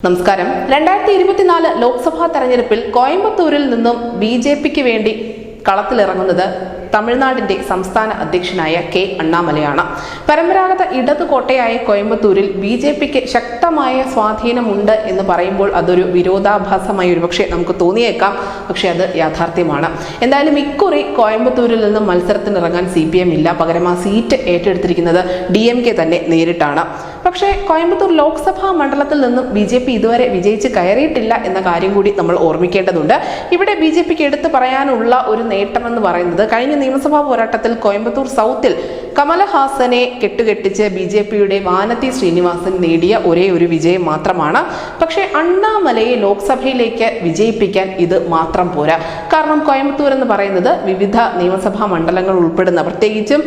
നമസ്കാരം. 2024 ലോക്സഭാ തെരഞ്ഞെടുപ്പിൽ കോയമ്പത്തൂരിൽ നിന്നും ബി.ജെ.പിക്ക് വേണ്ടി കളത്തിലിറങ്ങുന്നത് തമിഴ്നാടിന്റെ സംസ്ഥാന അധ്യക്ഷനായ കെ അണ്ണാമലയാണ്. പരമ്പരാഗത ഇടതു കോട്ടയായ കോയമ്പത്തൂരിൽ ബി.ജെ.പിക്ക് ശക്തമായ സ്വാധീനമുണ്ട് എന്ന് പറയുമ്പോൾ അതൊരു വിരോധാഭാസമായി ഒരുപക്ഷെ നമുക്ക് തോന്നിയേക്കാം. പക്ഷെ അത് യാഥാർത്ഥ്യമാണ്. എന്തായാലും ഇക്കുറി കോയമ്പത്തൂരിൽ നിന്നും മത്സരത്തിനിറങ്ങാൻ CPM ഇല്ല. പകരം ആ സീറ്റ് ഏറ്റെടുത്തിരിക്കുന്നത് DMK തന്നെ നേരിട്ടാണ്. പക്ഷേ കോയമ്പത്തൂർ ലോക്സഭാ മണ്ഡലത്തിൽ നിന്നും ബി.ജെ.പി ഇതുവരെ വിജയിച്ച് കയറിയിട്ടില്ല എന്ന കാര്യം കൂടി നമ്മൾ ഓർമ്മിക്കേണ്ടതുണ്ട്. ഇവിടെ ബി.ജെ.പിക്ക് എടുത്തു പറയാനുള്ള ഒരു നേട്ടമെന്ന് പറയുന്നത് കഴിഞ്ഞ നിയമസഭാ പോരാട്ടത്തിൽ കോയമ്പത്തൂർ സൗത്തിൽ കമലഹാസനെ കെട്ടുകെട്ടിച്ച് ബി.ജെ.പിയുടെ വാനത്തി ശ്രീനിവാസൻ നേടിയ ഒരേ ഒരു വിജയം മാത്രമാണ്. പക്ഷേ അണ്ണാമലയെ ലോക്സഭയിലേക്ക് വിജയിപ്പിക്കാൻ ഇത് മാത്രം പോരാ. കാരണം കോയമ്പത്തൂർ എന്ന് പറയുന്നത് വിവിധ നിയമസഭാ മണ്ഡലങ്ങൾ ഉൾപ്പെടുന്ന, പ്രത്യേകിച്ചും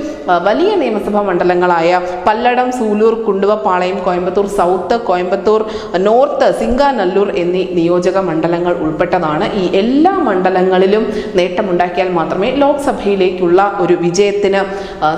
വലിയ നിയമസഭാ മണ്ഡലങ്ങളായ പല്ലടം, സൂലൂർ, കുണ്ടുവപ്പാളയം, കോയമ്പത്തൂർ സൗത്ത്, കോയമ്പത്തൂർ നോർത്ത്, സിംഗാനല്ലൂർ എന്നീ നിയോജക മണ്ഡലങ്ങൾ ഉൾപ്പെട്ടതാണ്. ഈ എല്ലാ മണ്ഡലങ്ങളിലും നേട്ടമുണ്ടാക്കിയാൽ മാത്രമേ ലോക്സഭയിലേക്കുള്ള ഒരു വിജയത്തിന്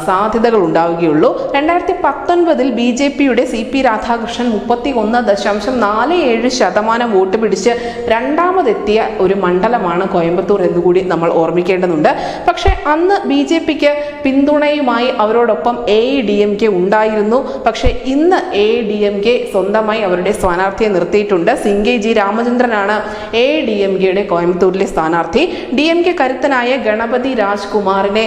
സാധ്യതകൾ ഉണ്ടാവുകയുള്ളൂ. 2019 ബി.ജെ.പിയുടെ CP രാധാകൃഷ്ണൻ 31.47% വോട്ട് പിടിച്ച് രണ്ടാമതെത്തിയ ഒരു മണ്ഡലമാണ് കോയമ്പത്തൂർ എന്നുകൂടി നമ്മൾ ഓർമ്മിക്കേണ്ടതുണ്ട്. പക്ഷെ അന്ന് ബി.ജെ.പിക്ക് പിന്തുണയുമായി അവരോടൊപ്പം AIADMK ഉണ്ടായിരുന്നു. പക്ഷെ ഇന്ന് AIADMK സ്വന്തമായി അവരുടെ സ്ഥാനാർത്ഥിയെ നിർത്തിയിട്ടുണ്ട്. സിംഗെ ജി രാമചന്ദ്രനാണ് AIADMKയുടെ കോയമ്പത്തൂരിലെ സ്ഥാനാർത്ഥി. DMK കരുത്തനായ ഗണപതി രാജ്കുമാറിനെ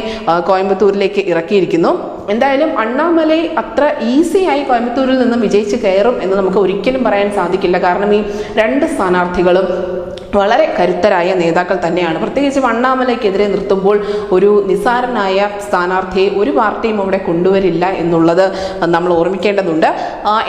കോയമ്പത്തൂരിലേക്ക് ഇറക്കിയിരിക്കുന്നു. എന്തായാലും അണ്ണാമലൈ അത്ര ഈസിയായി കോയമ്പത്തൂരിൽ നിന്നും വിജയിച്ച് കയറും എന്ന് നമുക്ക് ഒരിക്കലും പറയാൻ സാധിക്കില്ല. കാരണം ഈ രണ്ട് സ്ഥാനാർത്ഥികളും വളരെ കരുത്തരായ നേതാക്കൾ തന്നെയാണ്. പ്രത്യേകിച്ച് അണ്ണാമലയ്ക്കെതിരെ നിർത്തുമ്പോൾ ഒരു നിസ്സാരനായ സ്ഥാനാർത്ഥിയെ ഒരു പാർട്ടിയും അവിടെ കൊണ്ടുവരില്ല എന്നുള്ളത് നമ്മൾ ഓർമ്മിക്കേണ്ടതുണ്ട്.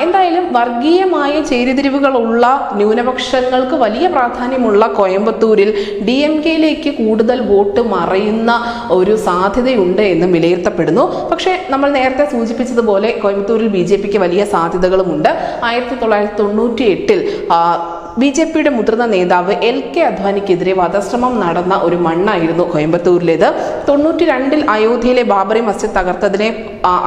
എന്തായാലും വർഗീയമായ ചേരിതിരിവുകളുള്ള ന്യൂനപക്ഷങ്ങൾക്ക് വലിയ പ്രാധാന്യമുള്ള കോയമ്പത്തൂരിൽ DMKയിലേക്ക് കൂടുതൽ വോട്ട് മറയുന്ന ഒരു സാധ്യതയുണ്ട് എന്ന് വിലയിരുത്തപ്പെടുന്നു. പക്ഷേ നമ്മൾ നേരത്തെ സൂചിപ്പിച്ചതുപോലെ കോയമ്പത്തൂരിൽ ബി.ജെ.പിക്ക് വലിയ സാധ്യതകളുമുണ്ട്. 1998 ബി.ജെ.പിയുടെ മുതിർന്ന നേതാവ് LK അദ്വാനിക്കെതിരെ വധശ്രമം നടന്ന ഒരു മണ്ണായിരുന്നു കോയമ്പത്തൂരിലേത്. 92 അയോധ്യയിലെ ബാബറി മസ്ജിദ് തകർത്തതിനെ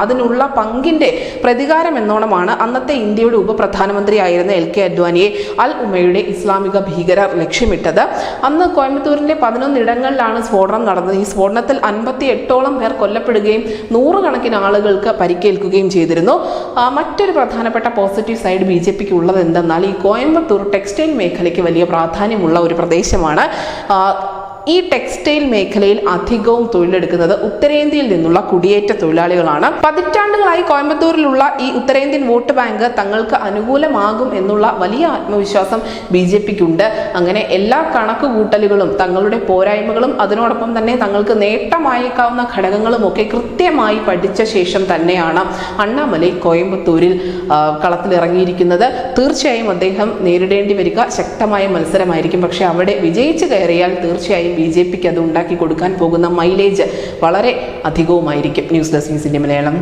അതിനുള്ള പങ്കിന്റെ പ്രതികാരം എന്നോണമാണ് അന്നത്തെ ഇന്ത്യയുടെ ഉപപ്രധാനമന്ത്രിയായിരുന്ന LK അദ്വാനിയെ അൽ ഉമയുടെ ഇസ്ലാമിക ഭീകരർ ലക്ഷ്യമിട്ടത്. അന്ന് കോയമ്പത്തൂരിന്റെ 11 ഇടങ്ങളിലാണ് സ്ഫോടനം നടന്നത്. ഈ സ്ഫോടനത്തിൽ 58ഓളം പേർ കൊല്ലപ്പെടുകയും 100 കണക്കിന് ആളുകൾക്ക് പരിക്കേൽക്കുകയും ചെയ്തിരുന്നു. മറ്റൊരു പ്രധാനപ്പെട്ട പോസിറ്റീവ് സൈഡ് ബി.ജെ.പിക്ക് ഉള്ളത് എന്തെന്നാൽ ഈ കോയമ്പത്തൂർ ടെക്സ്റ്റൈൽ മേഖലയ്ക്ക് വലിയ പ്രാധാന്യമുള്ള ഒരു പ്രദേശമാണ്. ഈ ടെക്സ്റ്റൈൽ മേഖലയിൽ അധികവും തൊഴിലെടുക്കുന്നത് ഉത്തരേന്ത്യയിൽ നിന്നുള്ള കുടിയേറ്റ തൊഴിലാളികളാണ്. പതിറ്റാണ്ടുകളായി കോയമ്പത്തൂരിലുള്ള ഈ ഉത്തരേന്ത്യൻ വോട്ട് ബാങ്ക് തങ്ങൾക്ക് അനുകൂലമാകും എന്നുള്ള വലിയ ആത്മവിശ്വാസം ബി.ജെ.പിക്കുണ്ട്. അങ്ങനെ എല്ലാ കണക്കുകൂട്ടലുകളും തങ്ങളുടെ പോരായ്മകളും അതിനോടൊപ്പം തന്നെ തങ്ങൾക്ക് നേട്ടമായേക്കാവുന്ന ഘടകങ്ങളും ഒക്കെ കൃത്യമായി പഠിച്ച ശേഷം തന്നെയാണ് അണ്ണാമലൈ കോയമ്പത്തൂരിൽ കളത്തിലിറങ്ങിയിരിക്കുന്നത്. തീർച്ചയായും അദ്ദേഹം നേരിടേണ്ടി വരിക ശക്തമായ മത്സരമായിരിക്കും. പക്ഷെ അവിടെ വിജയിച്ചു കയറിയാൽ തീർച്ചയായും ബി.ജെ.പിക്ക് അത് ഉണ്ടാക്കി കൊടുക്കാൻ പോകുന്ന മൈലേജ് വളരെ അധികവുമായിരിക്കും. News desk news India Malayalam.